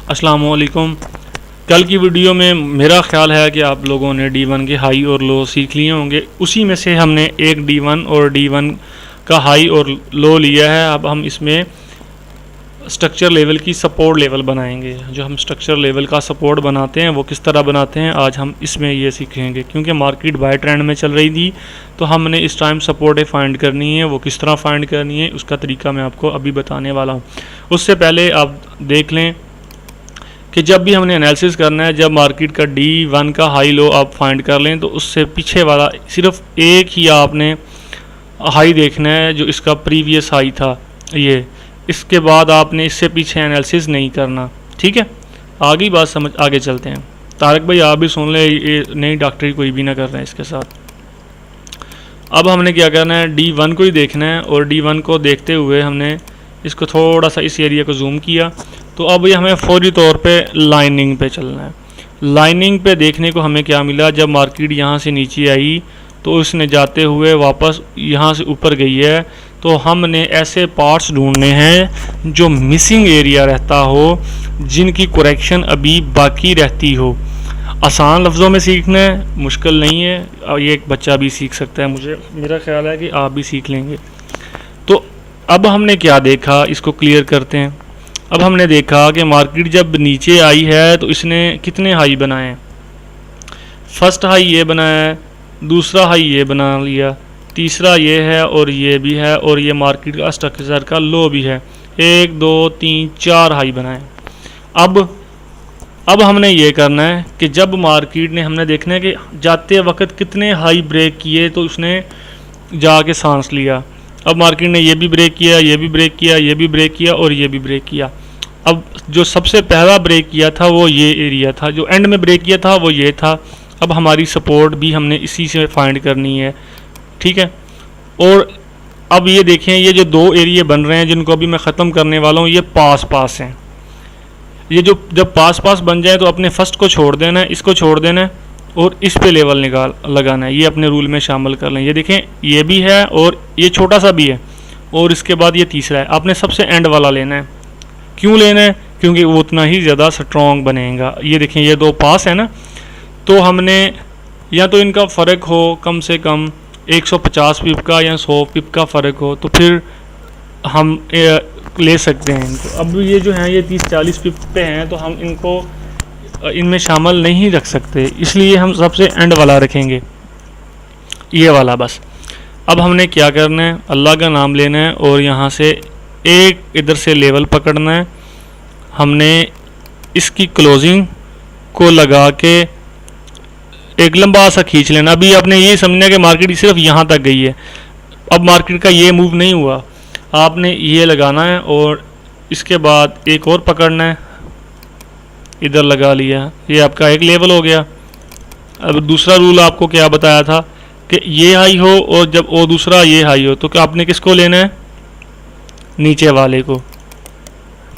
अस्सलाम वालेकुम। कल की वीडियो में मेरा ख़्याल है कि आप लोगों ने D1 के हाई और लो सीख लिए होंगे। उसी में से हमने एक D1 और D1 का हाई और लो लिया है। अब हम इसमें स्ट्रक्चर लेवल की सपोर्ट लेवल बनाएंगे। जो हम स्ट्रक्चर लेवल का सपोर्ट बनाते हैं वो किस तरह बनाते हैं, आज हम इसमें ये सीखेंगे। क्योंकि मार्केट बाय ट्रेंड में चल रही थी तो हमने इस टाइम सपोर्टें फाइंड करनी है। वो किस तरह फाइंड करनी है उसका तरीका मैं आपको अभी बताने वाला हूँ। उससे पहले आप देख लें कि जब भी हमने एनालिसिस करना है, जब मार्केट का D1 का हाई लो आप फाइंड कर लें तो उससे पीछे वाला सिर्फ एक ही आपने हाई देखना है जो इसका प्रीवियस हाई था ये। इसके बाद आपने इससे पीछे एनालिसिस नहीं करना, ठीक है। आगे बात समझ, आगे चलते हैं। तारक भाई आप भी सुन ले, ये नई डॉक्टरी कोई भी ना कर रहे हैं इसके साथ। अब हमने क्या करना है, D1 को ही देखना है और D1 को देखते हुए हमने इसको थोड़ा सा इस एरिया को जूम किया तो अब ये हमें फौरी तौर पे लाइनिंग पे चलना है। लाइनिंग पे देखने को हमें क्या मिला, जब मार्केट यहाँ से नीचे आई तो उसने जाते हुए वापस यहाँ से ऊपर गई है। तो हमने ऐसे पार्ट्स ढूंढने हैं जो मिसिंग एरिया रहता हो, जिनकी करेक्शन अभी बाकी रहती हो। आसान लफ्ज़ों में सीखना है, मुश्किल नहीं है। ये एक बच्चा भी सीख सकता है, मेरा ख्याल है कि आप भी सीख लेंगे। तो अब हमने क्या देखा, इसको क्लियर करते हैं। अब हमने देखा कि मार्केट जब नीचे आई है तो इसने कितने हाई बनाए हैं। फर्स्ट हाई ये बनाया है, दूसरा हाई ये बना लिया, तीसरा ये है और ये भी है, और ये मार्केट का स्ट्रक्चर का लो भी है। 1 2 3 4 हाई बनाए। अब हमने ये करना है कि जब मार्केट ने, हमने देखना है कि जाते वक्त कितने हाई ब्रेक किए तो उसने जाके सांस लिया। अब मार्केट ने ये भी ब्रेक किया, ये भी ब्रेक किया, ये भी ब्रेक किया और ये भी ब्रेक किया। अब जो सबसे पहला ब्रेक किया था वो ये एरिया था, जो एंड में ब्रेक किया था वो ये था। अब हमारी सपोर्ट भी हमने इसी से फाइंड करनी है, ठीक है। और अब ये देखें, ये जो दो एरिया बन रहे हैं जिनको अभी मैं ख़त्म करने वाला हूँ, ये पास हैं। ये जो जब पास बन जाए तो अपने फर्स्ट को छोड़ देना है, इसको छोड़ देना है और इस पे लेवल लगाना है। ये अपने रूल में शामिल कर लें। ये देखें, ये भी है और ये छोटा सा भी है और इसके बाद ये तीसरा है। आपने सबसे एंड वाला लेना है। क्यों लेना है? क्योंकि वो उतना ही ज़्यादा स्ट्रॉन्ग बनेगा। ये देखें, ये दो पास है ना, तो हमने या तो इनका फ़र्क हो कम से कम 150 पिप का या 100 पिप का फ़र्क हो तो फिर हम ले सकते हैं इनको। अब ये जो हैं ये 30-40 पिप पे हैं तो हम इनको इनमें शामिल नहीं रख सकते, इसलिए हम सबसे एंड वाला रखेंगे, ये वाला बस। अब हमने क्या करना है, अल्लाह का नाम लेना है और यहाँ से एक इधर से लेवल पकड़ना है। हमने इसकी क्लोजिंग को लगा के एक लंबा सा खींच लेना। अभी आपने ये समझना कि मार्केट सिर्फ यहाँ तक गई है, अब मार्केट का ये मूव नहीं हुआ। आपने ये लगाना है और इसके बाद एक और पकड़ना है, इधर लगा लिया। ये आपका एक लेवल हो गया। अब दूसरा रूल आपको क्या बताया था कि ये हाई हो और जब वो दूसरा ये हाई हो तो क्या आपने किसको लेना है, नीचे वाले को,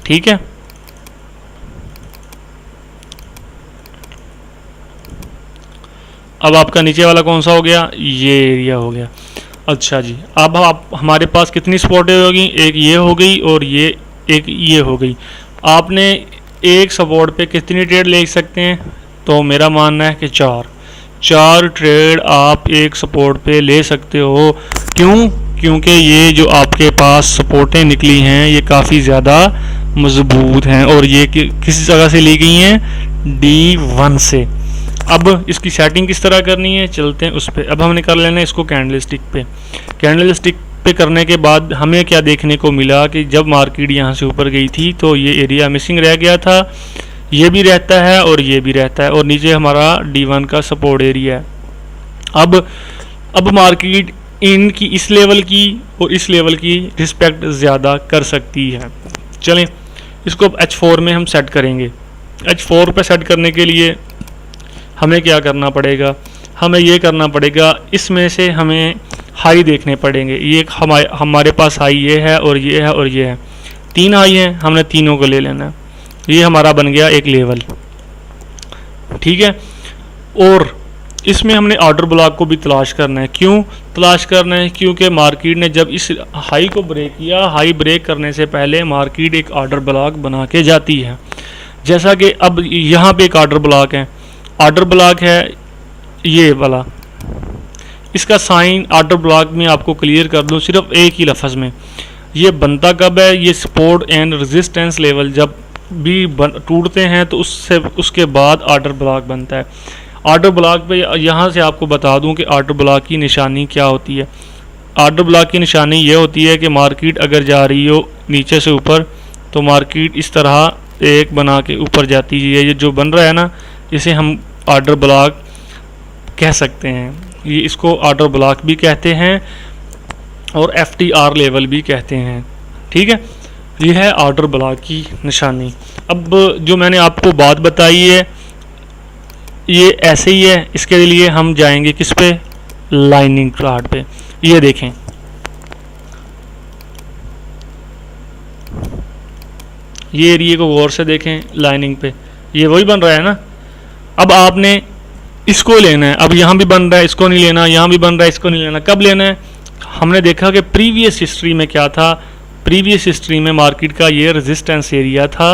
ठीक है। अब आपका नीचे वाला कौन सा हो गया, ये एरिया हो गया। अच्छा जी, अब आप हमारे पास कितनी सपोर्टें होगी, एक ये हो गई और एक ये हो गई। आपने एक सपोर्ट पे कितनी ट्रेड ले सकते हैं, तो मेरा मानना है कि 4 ट्रेड आप एक सपोर्ट पे ले सकते हो। क्यों? क्योंकि ये जो आपके पास सपोर्टें निकली हैं ये काफ़ी ज़्यादा मजबूत हैं और ये किस जगह से ली गई हैं, D1 से। अब इसकी सेटिंग किस तरह करनी है, चलते हैं उस पर। अब हमने कर लेना है इसको कैंडलस्टिक पे। कैंडलस्टिक पे करने के बाद हमें क्या देखने को मिला कि जब मार्केट यहाँ से ऊपर गई थी तो ये एरिया मिसिंग रह गया था, ये भी रहता है और ये भी रहता है और नीचे हमारा D1 का सपोर्ट एरिया है। अब मार्केट इनकी इस लेवल की और इस लेवल की रिस्पेक्ट ज़्यादा कर सकती है। चलें इसको अब H4 में हम सेट करेंगे। H4 पे सेट करने के लिए हमें क्या करना पड़ेगा, हमें ये करना पड़ेगा, इसमें से हमें हाई देखने पड़ेंगे। ये हमारे पास हाई ये है और ये है और ये है, 3 हाई हैं, हमने तीनों को ले लेना है। ये हमारा बन गया एक लेवल, ठीक है। और इसमें हमने ऑर्डर ब्लॉक को भी तलाश करना है। क्यों तलाश करना है? क्योंकि मार्केट ने जब इस हाई को ब्रेक किया, हाई ब्रेक करने से पहले मार्केट एक ऑर्डर ब्लॉक बना के जाती है। जैसा कि अब यहाँ पे एक ऑर्डर ब्लॉक है, ऑर्डर ब्लॉक है ये वाला, इसका साइन ऑर्डर ब्लॉक में आपको क्लियर कर दूँ सिर्फ एक ही लफ्ज़ में, ये बनता कब है, ये सपोर्ट एंड रेजिस्टेंस लेवल जब भी टूटते हैं तो उसके बाद ऑर्डर ब्लॉक बनता है। ऑर्डर ब्लॉक पे यहाँ से आपको बता दूं कि ऑर्डर ब्लॉक की निशानी क्या होती है। ऑर्डर ब्लॉक की निशानी ये होती है कि मार्केट अगर जा रही हो नीचे से ऊपर तो मार्केट इस तरह एक बना के ऊपर जाती है, ये जो बन रहा है ना इसे हम ऑर्डर ब्लॉक कह सकते हैं। ये इसको ऑर्डर ब्लॉक भी कहते हैं और FTR लेवल भी कहते हैं, ठीक है। ये है ऑर्डर ब्लॉक की निशानी। अब जो मैंने आपको बात बताई है ये ऐसे ही है, इसके लिए हम जाएंगे किस पे, लाइनिंग चार्ट पे। ये देखें ये एरिया को गौर से देखें, लाइनिंग पे ये वही बन रहा है ना। अब आपने इसको लेना है, अब यहाँ भी बन रहा है इसको नहीं लेना, यहाँ भी बन रहा है इसको नहीं लेना, कब लेना है। हमने देखा कि प्रीवियस हिस्ट्री में क्या था, प्रीवियस हिस्ट्री में मार्केट का ये रेजिस्टेंस एरिया था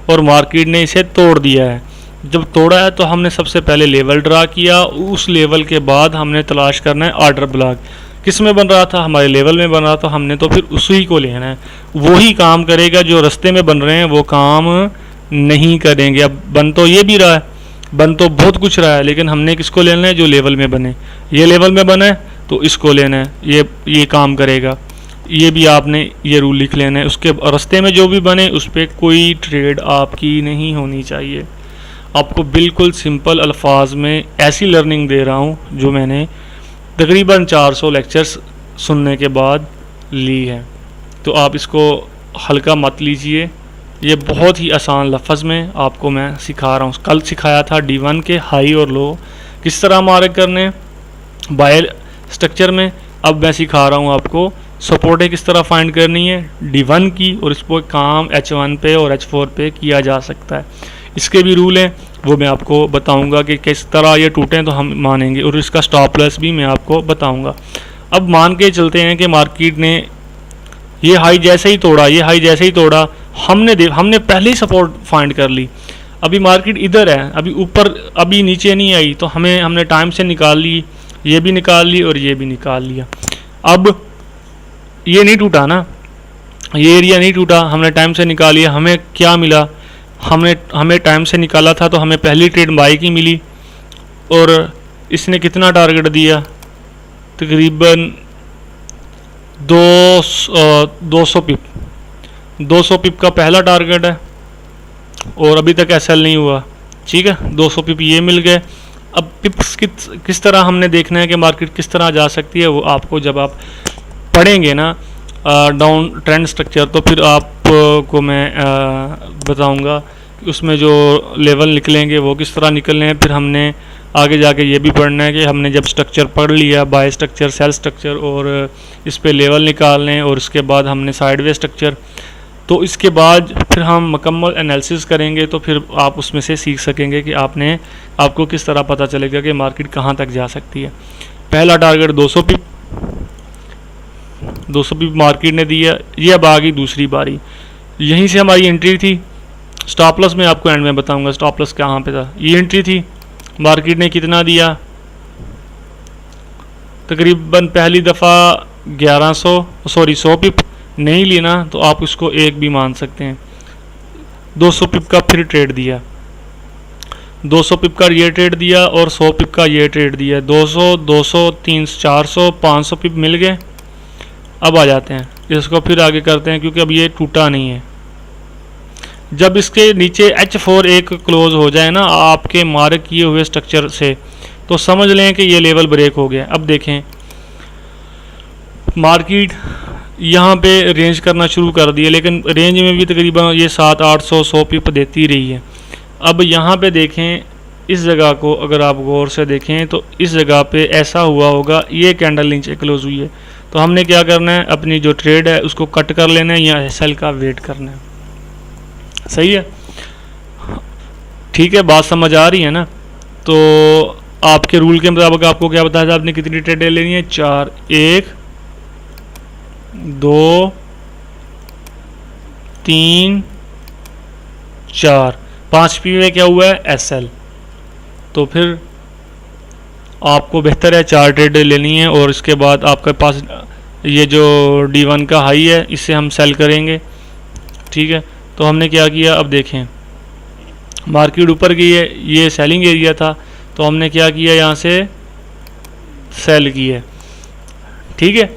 और मार्केट ने इसे तोड़ दिया है। जब तोड़ा है तो हमने सबसे पहले लेवल ड्रा किया, उस लेवल के बाद हमने तलाश करना है ऑर्डर ब्लॉक। किस में बन रहा था, हमारे लेवल में बन रहा था, हमने तो फिर उसी को लेना है, वही काम करेगा। जो रास्ते में बन रहे हैं वो काम नहीं करेंगे। अब बन तो ये भी रहा है, बन तो बहुत कुछ रहा है, लेकिन हमने किसको लेना है, जो लेवल में बने। ये लेवल में बना है तो इसको लेना है, ये काम करेगा। ये भी आपने ये रूल लिख लेना है। उसके रास्ते में जो भी बने उस पर कोई ट्रेड आपकी नहीं होनी चाहिए। आपको बिल्कुल सिंपल अल्फाज में ऐसी लर्निंग दे रहा हूँ जो मैंने तकरीबन 400 लेक्चर्स सुनने के बाद ली है, तो आप इसको हल्का मत लीजिए। ये बहुत ही आसान लफ्ज़ में आपको मैं सिखा रहा हूँ। कल सिखाया था D1 के हाई और लो किस तरह मार्क करने बाय स्ट्रक्चर में, अब मैं सिखा रहा हूँ आपको सपोर्टें किस तरह फाइंड करनी है D1 की, और इस पर काम H1 पे और H4 पे किया जा सकता है। इसके भी रूल हैं वो मैं आपको बताऊंगा कि किस तरह ये टूटें तो हम मानेंगे, और इसका स्टॉप लॉस भी मैं आपको बताऊंगा। अब मान के चलते हैं कि मार्केट ने ये हाई जैसे ही तोड़ा, ये हाई जैसे ही तोड़ा, हमने पहले ही सपोर्ट फाइंड कर ली। अभी मार्केट इधर है, अभी ऊपर अभी नीचे नहीं आई, तो हमने टाइम से निकाल ली, ये भी निकाल ली और ये भी निकाल लिया। अब ये नहीं टूटा ना, ये एरिया नहीं टूटा, हमने टाइम से निकाल लिया। हमें क्या मिला, हमें टाइम से निकाला था तो हमें पहली ट्रेड बाई की मिली, और इसने कितना टारगेट दिया, तकरीबन 200 पिप, 200 पिप का पहला टारगेट है और अभी तक एसएल नहीं हुआ, ठीक है। 200 पिप ये मिल गए। अब पिप्स किस तरह हमने देखना है कि मार्केट किस तरह जा सकती है, वो आपको जब आप पढ़ेंगे ना डाउन ट्रेंड स्ट्रक्चर, तो फिर आपको मैं बताऊंगा कि उसमें जो लेवल निकलेंगे वो किस तरह निकलने हैं। फिर हमने आगे जाके ये भी पढ़ना है कि हमने जब स्ट्रक्चर पढ़ लिया, बाय स्ट्रक्चर, सेल स्ट्रक्चर, और इस पे लेवल निकालने, और उसके बाद हमने साइडवे स्ट्रक्चर, तो इसके बाद फिर हम मुकम्मल एनालिसिस करेंगे। तो फिर आप उसमें से सीख सकेंगे कि आपको किस तरह पता चलेगा कि मार्केट कहाँ तक जा सकती है। पहला टारगेट 200 पिप, 200 पिप मार्केट ने दिया। ये अब आ गई दूसरी बारी, यहीं से हमारी एंट्री थी। स्टॉप लॉस में आपको एंड में बताऊंगा स्टॉप लॉस कहाँ पे था। ये एंट्री थी, मार्केट ने कितना दिया, तकरीबन पहली दफ़ा 100 पिप नहीं लेना तो आप इसको एक भी मान सकते हैं। 200 पिप का फिर ट्रेड दिया, 200 पिप का ये ट्रेड दिया और 100 पिप का ये ट्रेड दिया। 200, 200, 300, 400, 500 पिप मिल गए। अब आ जाते हैं, इसको फिर आगे करते हैं क्योंकि अब ये टूटा नहीं है। जब इसके नीचे H4 एक क्लोज हो जाए ना आपके मार्क किए हुए स्ट्रक्चर से, तो समझ लें कि ये लेवल ब्रेक हो गया। अब देखें मार्केट यहाँ पे रेंज करना शुरू कर दिया, लेकिन रेंज में भी तकरीबन ये 700-800 100 पिप देती रही है। अब यहाँ पे देखें इस जगह को, अगर आप गौर से देखें तो इस जगह पे ऐसा हुआ होगा, ये कैंडल नीचे क्लोज हुई है, तो हमने क्या करना है, अपनी जो ट्रेड है उसको कट कर लेना है या सेल का वेट करना है। सही है, ठीक है, बात समझ आ रही है ना। तो आपके रूल के मुताबिक आपको क्या बताया था, आपने कितनी ट्रेडें लेनी है, 4, 1, 2, 3, 4। 5p में क्या हुआ है, SL। तो फिर आपको बेहतर है 4 ट्रेड लेनी है और इसके बाद आपके पास ये जो D1 का हाई है इससे हम सेल करेंगे। ठीक है, तो हमने क्या किया, अब देखें मार्केट ऊपर गई है, ये सेलिंग एरिया था, तो हमने क्या किया, यहाँ से सेल की है। ठीक है,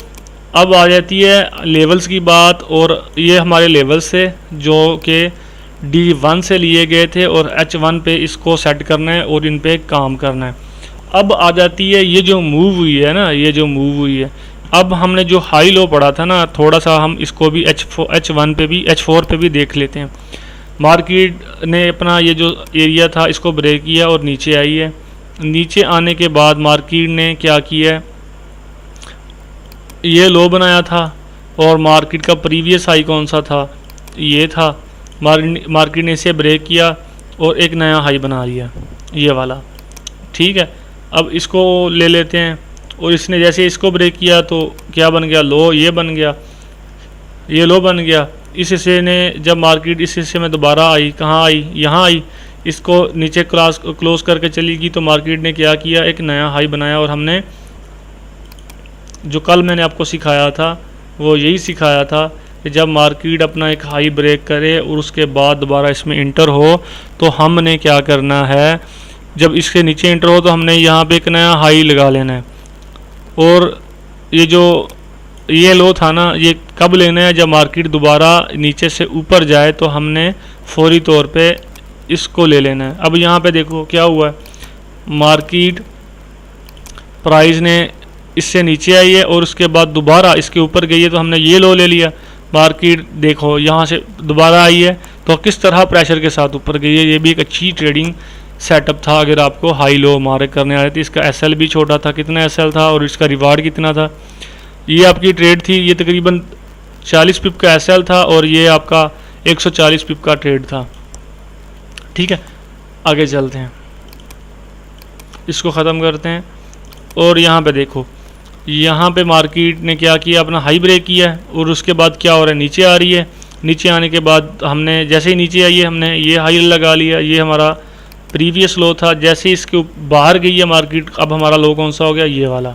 अब आ जाती है लेवल्स की बात, और ये हमारे लेवल्स थे जो कि D1 से लिए गए थे और H1 पे इसको सेट करना है और इन पे काम करना है। अब आ जाती है ये जो मूव हुई है ना, ये जो मूव हुई है, अब हमने जो हाई लो पढ़ा था ना, थोड़ा सा हम इसको भी H1 पे भी H4 पे भी देख लेते हैं। मार्केट ने अपना ये जो एरिया था इसको ब्रेक किया और नीचे आई है। नीचे आने के बाद मार्केट ने क्या किया है, ये लो बनाया था और मार्केट का प्रीवियस हाई कौन सा था, ये था। मार्केट ने इसे ब्रेक किया और एक नया हाई बना लिया, ये वाला। ठीक है, अब इसको ले लेते हैं, और इसने जैसे इसको ब्रेक किया तो क्या बन गया, लो, ये बन गया, ये लो बन गया। इस हिस्से ने जब मार्केट इस हिस्से में दोबारा आई, कहाँ आई, यहाँ आई, इसको नीचे क्लोज करके चली गई, तो मार्केट ने क्या किया, एक नया हाई बनाया। और हमने जो कल मैंने आपको सिखाया था वो यही सिखाया था कि जब मार्केट अपना एक हाई ब्रेक करे और उसके बाद दोबारा इसमें इंटर हो तो हमने क्या करना है, जब इसके नीचे इंटर हो तो हमने यहाँ पे एक नया हाई लगा लेना है। और ये जो ये लो था ना, ये कब लेना है, जब मार्केट दोबारा नीचे से ऊपर जाए तो हमने फौरी तौर पे इसको ले लेना है। अब यहाँ पे देखो क्या हुआ है, मार्केट प्राइस ने इससे नीचे आई है और उसके बाद दोबारा इसके ऊपर गई है, तो हमने ये लो ले लिया। मार्केट देखो यहाँ से दोबारा आई है तो किस तरह प्रेशर के साथ ऊपर गई है। ये भी एक अच्छी ट्रेडिंग सेटअप था अगर आपको हाई लो मार्क करने आ रहे थे। इसका SL भी छोटा था, कितना SL था और इसका रिवार्ड कितना था। ये आपकी ट्रेड थी, ये तकरीबन 40 पिप का SL था और ये आपका 140 पिप का ट्रेड था। ठीक है, आगे चलते हैं, इसको ख़त्म करते हैं। और यहाँ पे देखो, यहाँ पे मार्केट ने क्या किया, अपना हाई ब्रेक किया है और उसके बाद क्या हो रहा है, नीचे आ रही है। नीचे आने के बाद हमने जैसे ही नीचे आई है हमने ये हाई लगा लिया, ये हमारा प्रीवियस लो था। जैसे इसके बाहर गई है मार्केट, अब हमारा लो कौन सा हो गया, ये वाला।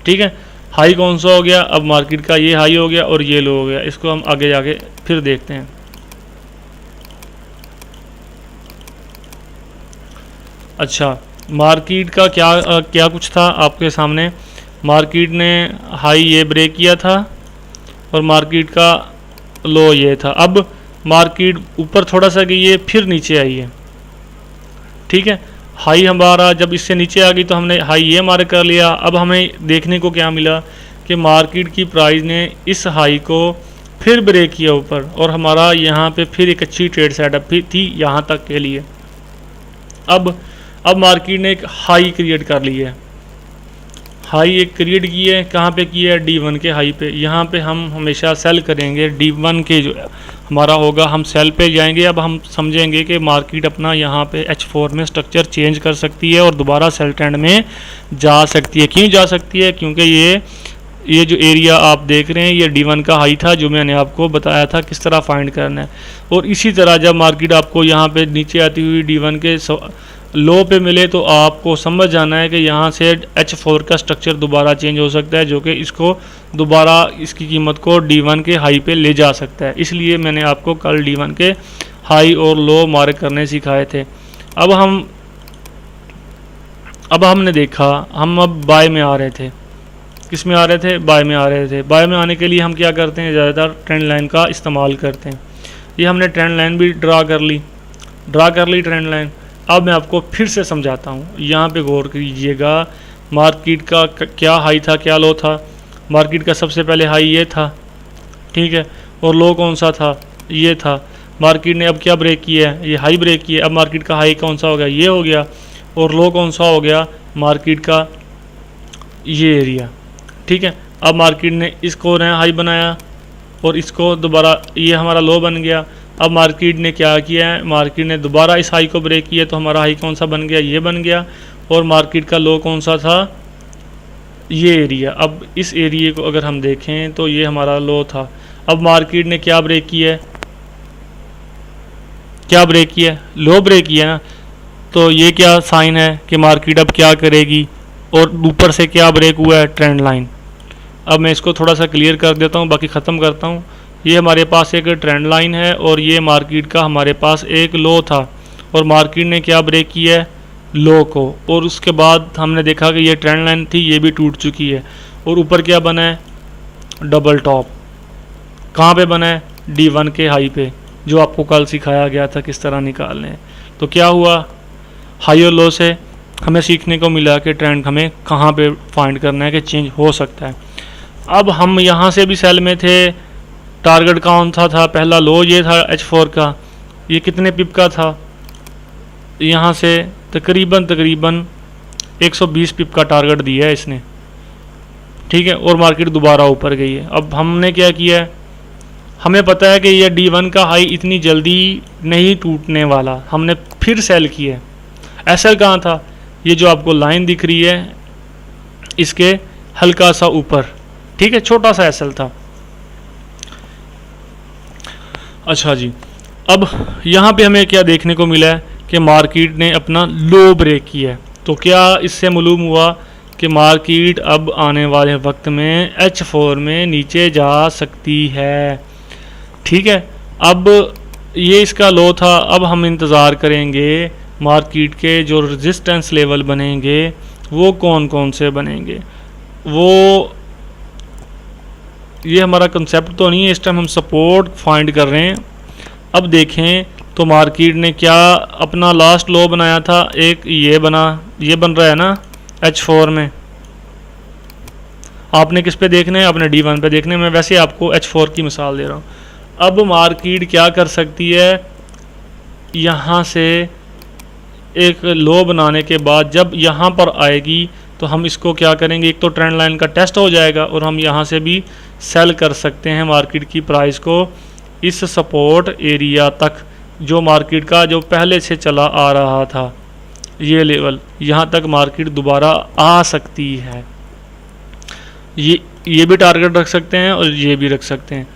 ठीक है, हाई कौन सा हो गया, अब मार्केट का ये हाई हो गया और ये लो हो गया। इसको हम आगे जाके फिर देखते हैं। अच्छा, मार्केट का क्या कुछ था आपके सामने। मार्केट ने हाई ये ब्रेक किया था और मार्केट का लो ये था। अब मार्केट ऊपर थोड़ा सा गई है, फिर नीचे आई है। ठीक है, हाई हमारा जब इससे नीचे आ गई तो हमने हाई ये मार्क कर लिया। अब हमें देखने को क्या मिला कि मार्केट की प्राइस ने इस हाई को फिर ब्रेक किया ऊपर और हमारा यहाँ पे फिर एक अच्छी ट्रेड सेटअप थी यहाँ तक के लिए। अब मार्केट ने एक हाई क्रिएट कर ली है, हाई एक क्रिएट की है। कहाँ पे की है, D1 के हाई पे। यहाँ पे हम हमेशा सेल करेंगे, D1 के जो हमारा होगा हम सेल पे जाएंगे। अब हम समझेंगे कि मार्केट अपना यहाँ पे H4 में स्ट्रक्चर चेंज कर सकती है और दोबारा सेल ट्रेंड में जा सकती है। क्यों जा सकती है, क्योंकि ये जो एरिया आप देख रहे हैं ये D1 का हाई था, जो मैंने आपको बताया था किस तरह फाइंड करना है। और इसी तरह जब मार्केट आपको यहाँ पे नीचे आती हुई D1 के लो पे मिले तो आपको समझ जाना है कि यहाँ से H4 का स्ट्रक्चर दोबारा चेंज हो सकता है, जो कि इसको दोबारा इसकी कीमत को D1 के हाई पे ले जा सकता है। इसलिए मैंने आपको कल D1 के हाई और लो मार्क करने सिखाए थे। अब हमने देखा, हम अब बाय में आ रहे थे। किस में आ रहे थे, बाय में आ रहे थे। बाय में आने के लिए हम क्या करते हैं, ज़्यादातर ट्रेंड लाइन का इस्तेमाल करते हैं। ये हमने ट्रेंड लाइन भी ड्रा कर ली ट्रेंड लाइन। अब मैं आपको फिर से समझाता हूँ, यहाँ पे गौर कीजिएगा। मार्केट का क्या हाई था, क्या लो था। मार्केट का सबसे पहले हाई ये था, ठीक है, और लो कौन सा था, ये था। मार्केट ने अब क्या ब्रेक किया है, ये हाई ब्रेक किया। अब मार्केट का हाई कौन सा हो गया, ये हो गया, और लो कौन सा हो गया, मार्केट का ये एरिया। ठीक है, अब मार्केट ने इसको नया हाई बनाया और इसको दोबारा ये हमारा लो बन गया। अब मार्केट ने क्या किया है, मार्केट ने दोबारा इस हाई को ब्रेक किया, तो हमारा हाई कौन सा बन गया, ये बन गया। और मार्केट का लो कौन सा था, ये एरिया। अब इस एरिया को अगर हम देखें तो ये हमारा लो था। अब मार्केट ने क्या ब्रेक किया है, क्या ब्रेक किया है, लो ब्रेक किया ना, तो ये क्या साइन है कि मार्केट अब क्या करेगी, और ऊपर से क्या ब्रेक हुआ है, ट्रेंड लाइन। अब मैं इसको थोड़ा सा क्लियर कर देता हूँ, बाकी ख़त्म करता हूँ। ये हमारे पास एक ट्रेंड लाइन है और ये मार्केट का हमारे पास एक लो था, और मार्केट ने क्या ब्रेक किया है, लो को, और उसके बाद हमने देखा कि ये ट्रेंड लाइन थी, ये भी टूट चुकी है, और ऊपर क्या बना है, डबल टॉप। कहाँ पे बना है, D1 के हाई पे, जो आपको कल सिखाया गया था किस तरह निकालने हैं। तो क्या हुआ, हाई और लो से हमें सीखने को मिला कि ट्रेंड हमें कहाँ पे फाइंड करना है कि चेंज हो सकता है। अब हम यहाँ से भी सेल में थे, टारगेट कौन सा था, पहला लो ये था H4 का, ये कितने पिप का था, यहाँ से तकरीबन 120 पिप का टारगेट दिया है इसने, ठीक है, और मार्केट दोबारा ऊपर गई है। अब हमने क्या किया है, हमें पता है कि ये D1 का हाई इतनी जल्दी नहीं टूटने वाला, हमने फिर सेल किया है। एसएल कहाँ था, ये जो आपको लाइन दिख रही है इसके हल्का सा ऊपर, ठीक है, छोटा सा एसएल था। अच्छा जी, अब यहाँ पे हमें क्या देखने को मिला है कि मार्केट ने अपना लो ब्रेक किया है। तो क्या इससे मालूम हुआ कि मार्केट अब आने वाले वक्त में H4 में नीचे जा सकती है, ठीक है। अब ये इसका लो था, अब हम इंतज़ार करेंगे मार्केट के जो रेजिस्टेंस लेवल बनेंगे वो कौन कौन से बनेंगे। वो ये हमारा कंसेप्ट तो नहीं है, इस टाइम हम सपोर्ट फाइंड कर रहे हैं। अब देखें तो मार्केट ने क्या अपना लास्ट लो बनाया था, एक ये बन रहा है ना H4 में। आपने किस पे देखना है, आपने D1 पे देखना है। मैं वैसे आपको H4 की मिसाल दे रहा हूँ। अब मार्केट क्या कर सकती है, यहाँ से एक लो बनाने के बाद जब यहाँ पर आएगी तो हम इसको क्या करेंगे, एक तो ट्रेंड लाइन का टेस्ट हो जाएगा और हम यहाँ से भी सेल कर सकते हैं मार्केट की प्राइस को इस सपोर्ट एरिया तक, जो मार्केट का जो पहले से चला आ रहा था ये लेवल, यहाँ तक मार्केट दोबारा आ सकती है। ये भी टारगेट रख सकते हैं और ये भी रख सकते हैं,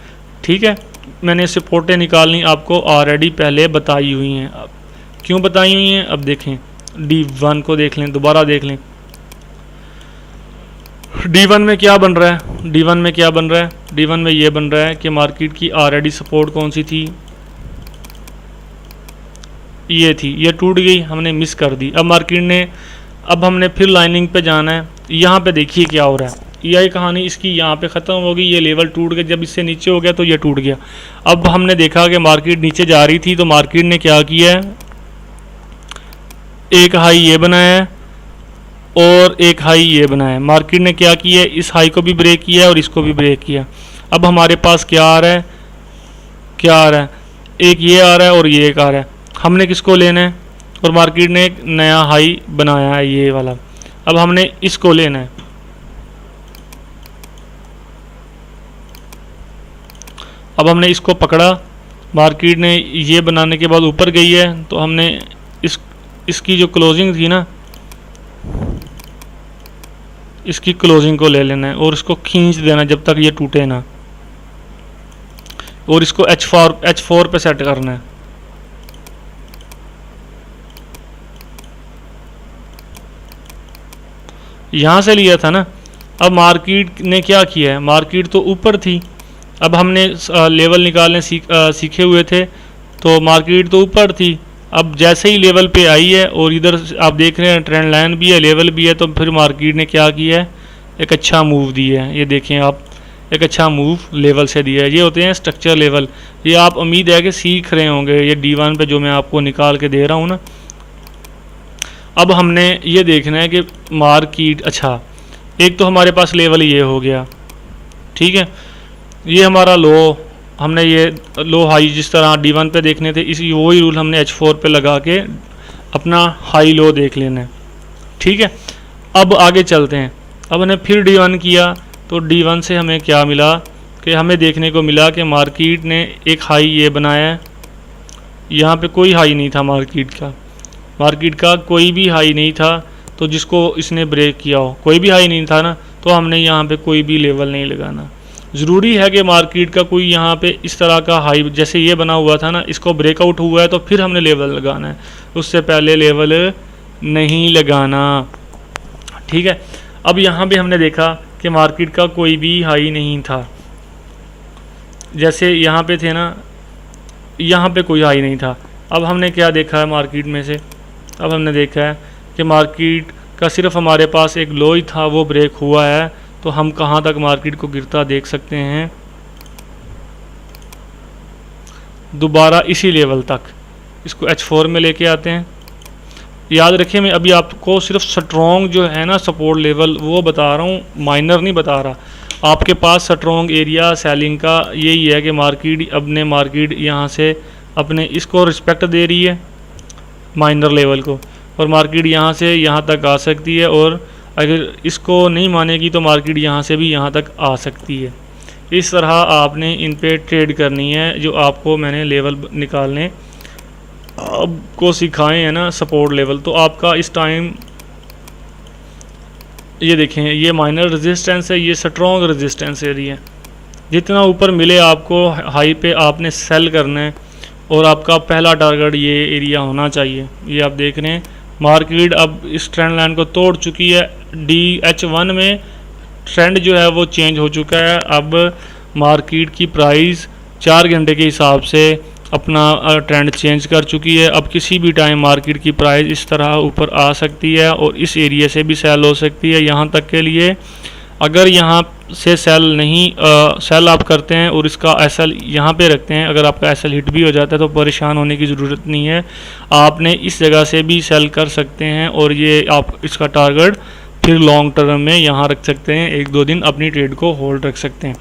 ठीक है। मैंने सपोर्टें निकालनी आपको ऑलरेडी पहले बताई हुई हैं। अब क्यों बताई हुई हैं, अब देखें D1 को देख लें, दोबारा देख लें D1 में क्या बन रहा है। D1 में क्या बन रहा है, D1 में ये बन रहा है कि मार्केट की ऑलरेडी सपोर्ट कौन सी थी, ये थी, ये टूट गई, हमने मिस कर दी। अब मार्केट ने, अब हमने फिर लाइनिंग पे जाना है। यहाँ पे देखिए क्या हो रहा है, यही कहानी इसकी यहाँ पे ख़त्म हो गई। ये लेवल टूट गया, जब इससे नीचे हो गया तो ये टूट गया। अब हमने देखा कि मार्केट नीचे जा रही थी तो मार्केट ने क्या किया है, एक हाई ये बनाया है और एक हाई ये बनाया है। मार्केट ने क्या किया है, इस हाई को भी ब्रेक किया है और इसको भी ब्रेक किया। अब हमारे पास क्या आ रहा है, एक ये आ रहा है और ये एक आ रहा है। हमने किसको लेना है, और मार्केट ने एक नया हाई बनाया है ये वाला, अब हमने इसको लेना है। अब हमने इसको पकड़ा, मार्केट ने ये बनाने के बाद ऊपर गई है तो हमने इसकी जो क्लोजिंग थी ना, इसकी क्लोजिंग को ले लेना है और इसको खींच देना जब तक ये टूटे ना, और इसको H4 पे सेट करना है। यहाँ से लिया था ना। अब मार्केट ने क्या किया है, मार्केट तो ऊपर थी, अब हमने लेवल निकालने सीखे हुए थे, तो मार्केट तो ऊपर थी। अब जैसे ही लेवल पे आई है और इधर आप देख रहे हैं ट्रेंड लाइन भी है, लेवल भी है, तो फिर मार्केट ने क्या किया है, एक अच्छा मूव दिया है। ये देखें आप, एक अच्छा मूव लेवल से दिया है। ये होते हैं स्ट्रक्चर लेवल। ये आप उम्मीद है कि सीख रहे होंगे, ये D1 पे जो मैं आपको निकाल के दे रहा हूँ ना। अब हमने ये देखना है कि मार्केट, अच्छा एक तो हमारे पास लेवल ये हो गया, ठीक है, ये हमारा लो, हमने ये लो हाई जिस तरह D1 पे देखने थे, इसी वही रूल हमने H4 पे लगा के अपना हाई लो देख लेना है, ठीक है। अब आगे चलते हैं। अब हमने फिर D1 किया तो D1 से हमें क्या मिला कि हमें देखने को मिला कि मार्केट ने एक हाई ये बनाया है। यहाँ पे कोई हाई नहीं था मार्केट का कोई भी हाई नहीं था, तो जिसको इसने ब्रेक किया हो, कोई भी हाई नहीं था ना, तो हमने यहाँ पे कोई भी लेवल नहीं लगाना। ज़रूरी है कि मार्केट का कोई यहाँ पे इस तरह का हाई जैसे ये बना हुआ था ना, इसको ब्रेकआउट हुआ है तो फिर हमने लेवल लगाना है, उससे पहले लेवल नहीं लगाना। ठीक है, अब यहाँ भी हमने देखा कि मार्केट का कोई भी हाई नहीं था, जैसे यहाँ पे थे ना, यहाँ पे कोई हाई नहीं था। अब हमने क्या देखा है मार्केट में से, अब हमने देखा है कि मार्केट का सिर्फ हमारे पास एक लो ही था, वो ब्रेक हुआ है, तो हम कहाँ तक मार्केट को गिरता देख सकते हैं, दोबारा इसी लेवल तक। इसको H4 में लेके आते हैं। याद रखिए मैं अभी आपको सिर्फ स्ट्रॉन्ग जो है ना सपोर्ट लेवल वो बता रहा हूँ, माइनर नहीं बता रहा। आपके पास स्ट्रॉन्ग एरिया सेलिंग का यही है कि मार्केट यहाँ से अपने इसको रिस्पेक्ट दे रही है माइनर लेवल को, और मार्केट यहाँ से यहाँ तक आ सकती है, और अगर इसको नहीं मानेगी तो मार्केट यहाँ से भी यहाँ तक आ सकती है। इस तरह आपने इन पे ट्रेड करनी है, जो आपको मैंने लेवल निकालने आपको सिखाए हैं ना सपोर्ट लेवल। तो आपका इस टाइम ये देखें, ये माइनर रेजिस्टेंस है, ये स्ट्रॉन्ग रेजिस्टेंस एरिया है। जितना ऊपर मिले आपको हाई पे आपने सेल करना है, और आपका पहला टारगेट ये एरिया होना चाहिए। ये आप देख रहे हैं मार्केट अब इस ट्रेंड लाइन को तोड़ चुकी है। DH1 में ट्रेंड जो है वो चेंज हो चुका है। अब मार्केट की प्राइस 4 घंटे के हिसाब से अपना ट्रेंड चेंज कर चुकी है। अब किसी भी टाइम मार्केट की प्राइस इस तरह ऊपर आ सकती है और इस एरिया से भी सेल हो सकती है। यहाँ तक के लिए अगर यहाँ से सेल आप करते हैं और इसका SL यहाँ पे रखते हैं, अगर आपका SL हिट भी हो जाता है तो परेशान होने की ज़रूरत नहीं है। आपने इस जगह से भी सेल कर सकते हैं, और ये आप इसका टारगेट फिर लॉन्ग टर्म में यहाँ रख सकते हैं, 1-2 दिन अपनी ट्रेड को होल्ड रख सकते हैं।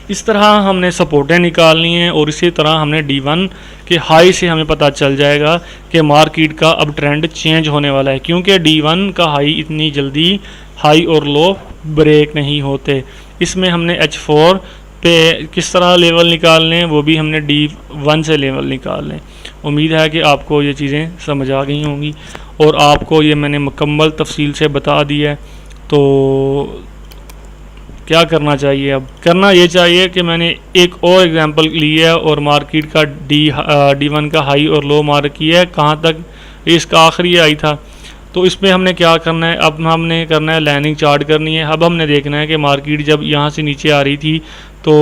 इस तरह हमने सपोर्टें निकालनी है, और इसी तरह हमने D1 के हाई से हमें पता चल जाएगा कि मार्केट का अब ट्रेंड चेंज होने वाला है, क्योंकि D1 का हाई इतनी जल्दी हाई और लो ब्रेक नहीं होते। इसमें हमने H4 पे किस तरह लेवल निकालने हैं वो भी हमने D1 से लेवल निकालने। उम्मीद है कि आपको ये चीज़ें समझ आ गई होंगी, और आपको ये मैंने मुकम्मल तफसील से बता दी है। तो क्या करना चाहिए, अब करना ये चाहिए कि मैंने एक और एग्जांपल ली है और मार्केट का D1 का हाई और लो मार्क किया है, कहाँ तक इसका आखिरी हाई था। तो इसमें हमने क्या करना है, अब हमने करना है लाइनिंग चार्ट करनी है। अब हमने देखना है कि मार्केट जब यहाँ से नीचे आ रही थी तो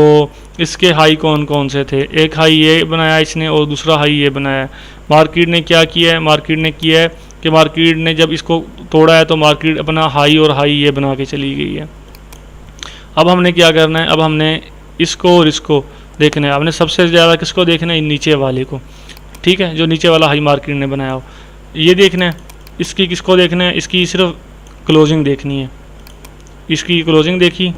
इसके हाई कौन कौन से थे। एक हाई ये बनाया इसने और दूसरा हाई ये बनाया। मार्केट ने क्या किया है, मार्केट ने किया है कि मार्केट ने जब इसको तोड़ा है तो मार्केट अपना हाई और हाई ये बना के चली गई है। अब हमने क्या करना है, अब हमने इसको और इसको देखना है। हमने सबसे ज़्यादा किसको देखना है, नीचे वाले को, ठीक है, जो नीचे वाला हाई मार्केट ने बनाया हो, ये देखना है। इसकी किसको देखना है, इसकी सिर्फ क्लोजिंग देखनी है। इसकी क्लोजिंग देखी,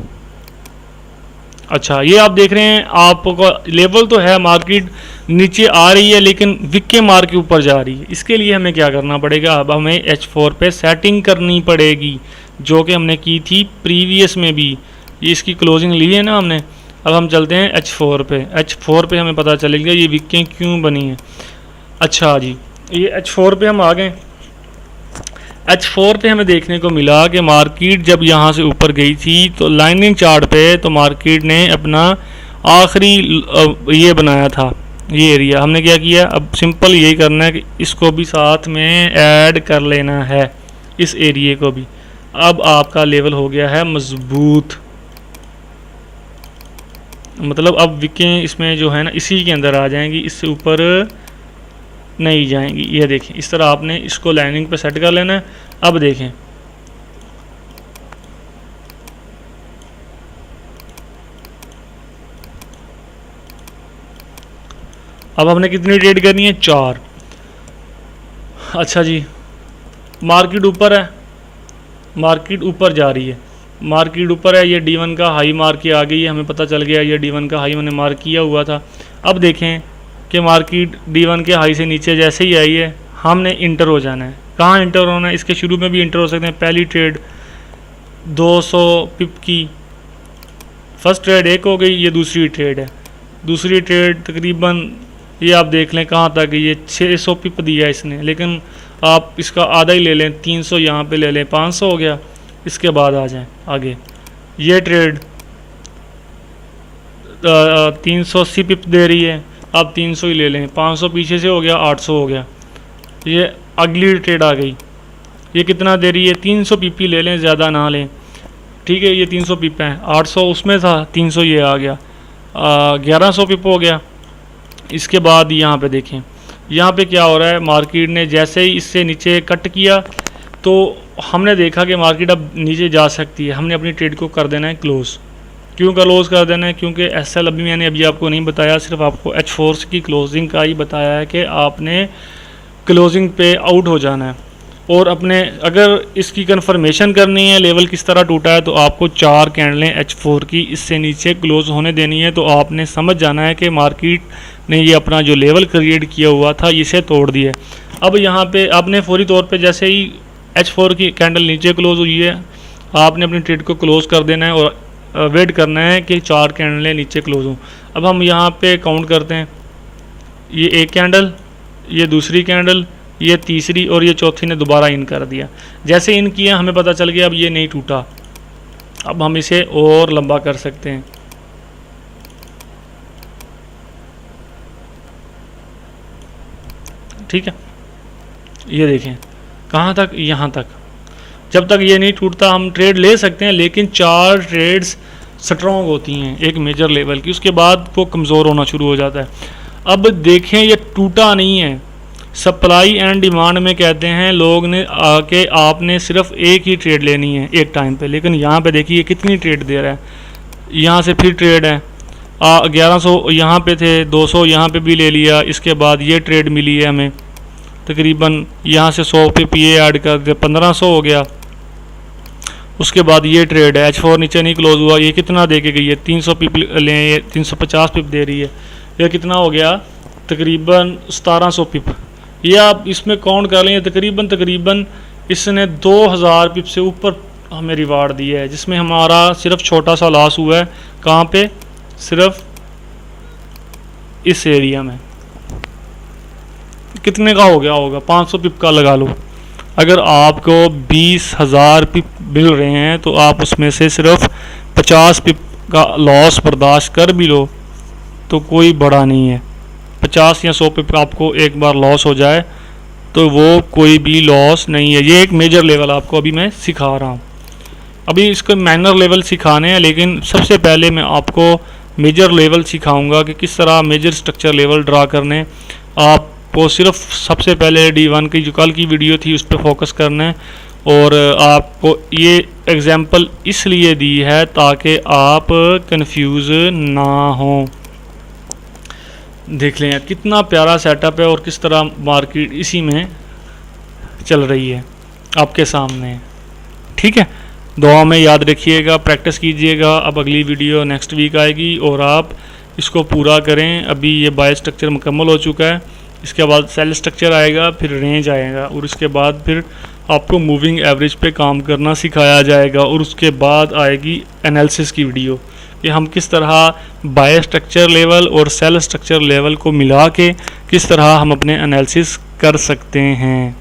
अच्छा ये आप देख रहे हैं, आपको लेवल तो है, मार्केट नीचे आ रही है लेकिन विक के मार के ऊपर जा रही है। इसके लिए हमें क्या करना पड़ेगा, अब हमें H4 पे सेटिंग करनी पड़ेगी, जो कि हमने की थी प्रीवियस में भी। ये इसकी क्लोजिंग ली है ना हमने। अब हम चलते हैं H4 पे। H4 पे हमें पता चलेगा ये विकें क्यों बनी है। अच्छा जी, ये H4 पे हम आ गए। H4 पे हमें देखने को मिला कि मार्केट जब यहाँ से ऊपर गई थी तो लाइनिंग चार्ट पे तो मार्केट ने अपना आखिरी ये बनाया था, ये एरिया। हमने क्या किया, अब सिंपल यही करना है कि इसको भी साथ में ऐड कर लेना है, इस एरिया को भी। अब आपका लेवल हो गया है मजबूत, मतलब अब विकें इसमें जो है ना इसी के अंदर आ जाएंगी, इससे ऊपर नहीं जाएंगी। ये देखें, इस तरह आपने इसको लाइनिंग पे सेट कर लेना है। अब देखें, अब हमने कितनी ट्रेड करनी है, 4। अच्छा जी, मार्केट ऊपर है, मार्केट ऊपर जा रही है, मार्केट ऊपर है। ये D1 का हाई मार के आ गई है, हमें पता चल गया ये D1 का हाई मैंने मार्क किया हुआ था। अब देखें कि मार्केट D1 के हाई से नीचे जैसे ही आई है, हमने इंटर हो जाना है। कहाँ इंटर होना है, इसके शुरू में भी इंटर हो सकते हैं। पहली ट्रेड 200 पिप की, फर्स्ट ट्रेड एक हो गई, ये दूसरी ट्रेड है। दूसरी ट्रेड तकरीबन ये आप देख लें कहाँ तक, ये 600 पिप दिया इसने, लेकिन आप इसका आधा ही ले लें, 300 यहाँ पे ले लें, 500 हो गया। इसके बाद आ जाएं आगे। ये ट्रेड 380 पिप दे रही है, आप 300 ही ले लें, 500 पीछे से हो गया, 800 हो गया। ये अगली ट्रेड आ गई, ये कितना दे रही है, 300 पीपी ले लें, ज़्यादा ना लें, ठीक है। ये 300 पिप है, 800 उसमें था, 300 ये आ गया, 1100 पिप हो गया। इसके बाद यहाँ पे देखें, यहाँ पे क्या हो रहा है, मार्केट ने जैसे ही इससे नीचे कट किया तो हमने देखा कि मार्केट अब नीचे जा सकती है, हमने अपनी ट्रेड को कर देना है क्लोज़। क्यों क्लोज़ कर देना है, क्योंकि एसएल अभी मैंने अभी आपको नहीं बताया, सिर्फ आपको H4 की क्लोजिंग का ही बताया है कि आपने क्लोजिंग पे आउट हो जाना है। और अपने अगर इसकी कंफर्मेशन करनी है लेवल किस तरह टूटा है, तो आपको 4 कैंडलें H4 की इससे नीचे क्लोज होने देनी है। तो आपने समझ जाना है कि मार्केट ने ये अपना जो लेवल क्रिएट किया हुआ था इसे तोड़ दिया। अब यहाँ पे आपने फौरी तौर पे जैसे ही H4 की कैंडल नीचे क्लोज हुई है, आपने अपनी ट्रेड को क्लोज कर देना है और वेट करना है कि 4 कैंडलें नीचे क्लोज हों। अब हम यहाँ पे काउंट करते हैं, ये एक कैंडल, ये दूसरी कैंडल, ये तीसरी और ये चौथी ने दोबारा इन कर दिया। जैसे इन किया हमें पता चल गया अब ये नहीं टूटा, अब हम इसे और लंबा कर सकते हैं। ठीक है, ये देखें कहाँ तक, यहाँ तक। जब तक ये नहीं टूटता हम ट्रेड ले सकते हैं, लेकिन 4 ट्रेड्स स्ट्रॉन्ग होती हैं एक मेजर लेवल की, उसके बाद वो कमज़ोर होना शुरू हो जाता है। अब देखें ये टूटा नहीं है। सप्लाई एंड डिमांड में कहते हैं लोग ने आके आपने सिर्फ एक ही ट्रेड लेनी है एक टाइम पे, लेकिन यहाँ पे देखिए कितनी ट्रेड दे रहा है। यहाँ से फिर ट्रेड है, 1100 यहाँ पे थे, 200 यहाँ पे भी ले लिया। इसके बाद ये ट्रेड मिली है हमें तकरीबन, यहाँ से 100 पे पी ऐड कर दिया, 1500 हो गया। उसके बाद ये ट्रेड है, H4 नीचे नहीं क्लोज हुआ, ये कितना दे के गई है, 300 पिप लें, ये 350 पिप दे रही है, ये कितना हो गया तकरीबन 1700 पिप। ये आप इसमें काउंट कर लें, तकरीबन इसने 2000 पिप से ऊपर हमें रिवार्ड दिया है, जिसमें हमारा सिर्फ छोटा सा लॉस हुआ है। कहाँ पे, सिर्फ इस एरिया में। कितने का हो गया होगा, 500 पिप का लगा लो। अगर आपको 20,000 पिप मिल रहे हैं तो आप उसमें से सिर्फ 50 पिप का लॉस बर्दाश्त कर भी लो तो कोई बड़ा नहीं है। 50 या 100 पिप आपको एक बार लॉस हो जाए तो वो कोई भी लॉस नहीं है। ये एक मेजर लेवल आपको अभी मैं सिखा रहा हूँ, अभी इसको माइनर लेवल सिखाने हैं, लेकिन सबसे पहले मैं आपको मेजर लेवल सिखाऊंगा कि किस तरह मेजर स्ट्रक्चर लेवल ड्रा करने। आपको सिर्फ सबसे पहले D1 की जो कल की वीडियो थी उस पर फोकस करना है, और आपको ये एग्जांपल इसलिए दी है ताकि आप कंफ्यूज ना हो। देख लें कितना प्यारा सेटअप है और किस तरह मार्केट इसी में चल रही है आपके सामने। ठीक है, दुआ में याद रखिएगा, प्रैक्टिस कीजिएगा। अब अगली वीडियो नेक्स्ट वीक आएगी और आप इसको पूरा करें। अभी ये बाय स्ट्रक्चर मुकम्मल हो चुका है, इसके बाद सेल स्ट्रक्चर आएगा, फिर रेंज आएगा, और उसके बाद फिर आपको मूविंग एवरेज पे काम करना सिखाया जाएगा, और उसके बाद आएगी एनालिसिस की वीडियो कि हम किस तरह बाय स्ट्रक्चर लेवल और सेल स्ट्रक्चर लेवल को मिला के किस तरह हम अपने एनालिसिस कर सकते हैं।